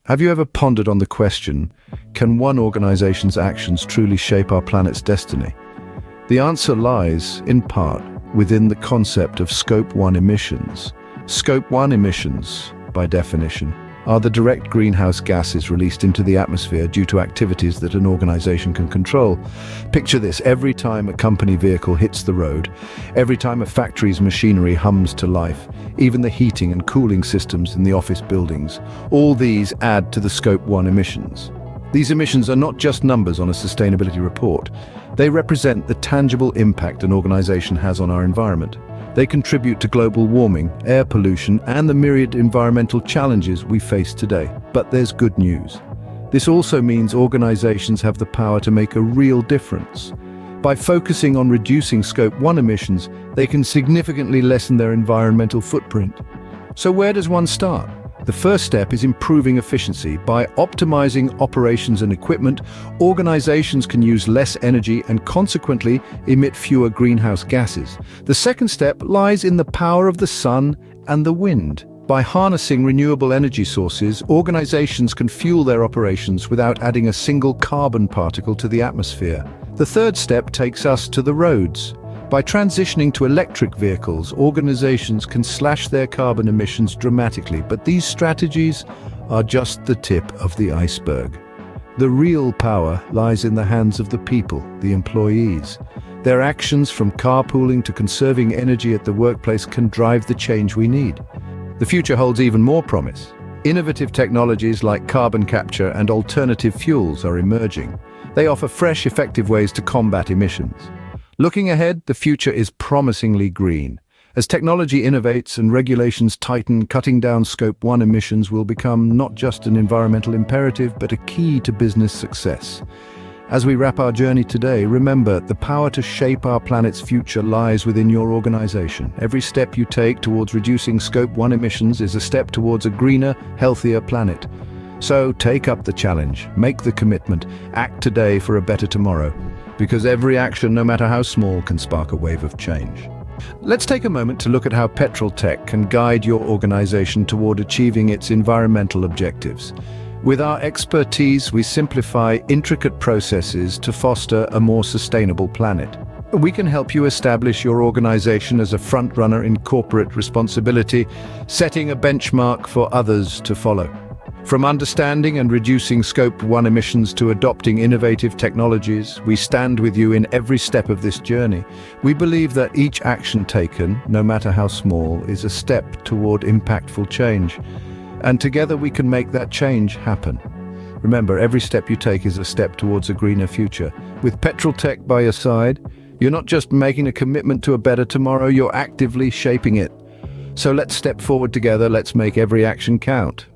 Have you ever pondered on the question, can one organization's actions truly shape our planet's destiny? The answer lies, in part, within the concept of Scope 1 emissions. Scope 1 emissions, by definition, are the direct greenhouse gases released into the atmosphere due to activities that an organization can control. Picture this: every time a company vehicle hits the road, every time a factory's machinery hums to life, even the heating and cooling systems in the office buildings, all these add to the Scope 1 emissions. These emissions are not just numbers on a sustainability report. They represent the tangible impact an organization has on our environment. They contribute to global warming, air pollution, and the myriad environmental challenges we face today. But there's good news. This also means organizations have the power to make a real difference. By focusing on reducing Scope 1 emissions, they can significantly lessen their environmental footprint. So where does one start? The first step is improving efficiency. By optimizing operations and equipment, organizations can use less energy and consequently emit fewer greenhouse gases. The second step lies in the power of the sun and the wind. By harnessing renewable energy sources, organizations can fuel their operations without adding a single carbon particle to the atmosphere. The third step takes us to the roads. By transitioning to electric vehicles, organizations can slash their carbon emissions dramatically, but these strategies are just the tip of the iceberg. The real power lies in the hands of the people, the employees. Their actions, from carpooling to conserving energy at the workplace, can drive the change we need. The future holds even more promise. Innovative technologies like carbon capture and alternative fuels are emerging. They offer fresh, effective ways to combat emissions. Looking ahead, the future is promisingly green. As technology innovates and regulations tighten, cutting down Scope 1 emissions will become not just an environmental imperative, but a key to business success. As we wrap our journey today, remember, the power to shape our planet's future lies within your organization. Every step you take towards reducing Scope 1 emissions is a step towards a greener, healthier planet. So take up the challenge, make the commitment, act today for a better tomorrow. Because every action, no matter how small, can spark a wave of change. Let's take a moment to look at how petrol tech can guide your organization toward achieving its environmental objectives. With our expertise, we simplify intricate processes to foster a more sustainable planet. We can help you establish your organization as a front-runner in corporate responsibility, setting a benchmark for others to follow. From understanding and reducing Scope 1 emissions to adopting innovative technologies, we stand with you in every step of this journey. We believe that each action taken, no matter how small, is a step toward impactful change. And together we can make that change happen. Remember, every step you take is a step towards a greener future. With Petrol Tech by your side, you're not just making a commitment to a better tomorrow, you're actively shaping it. So let's step forward together, let's make every action count.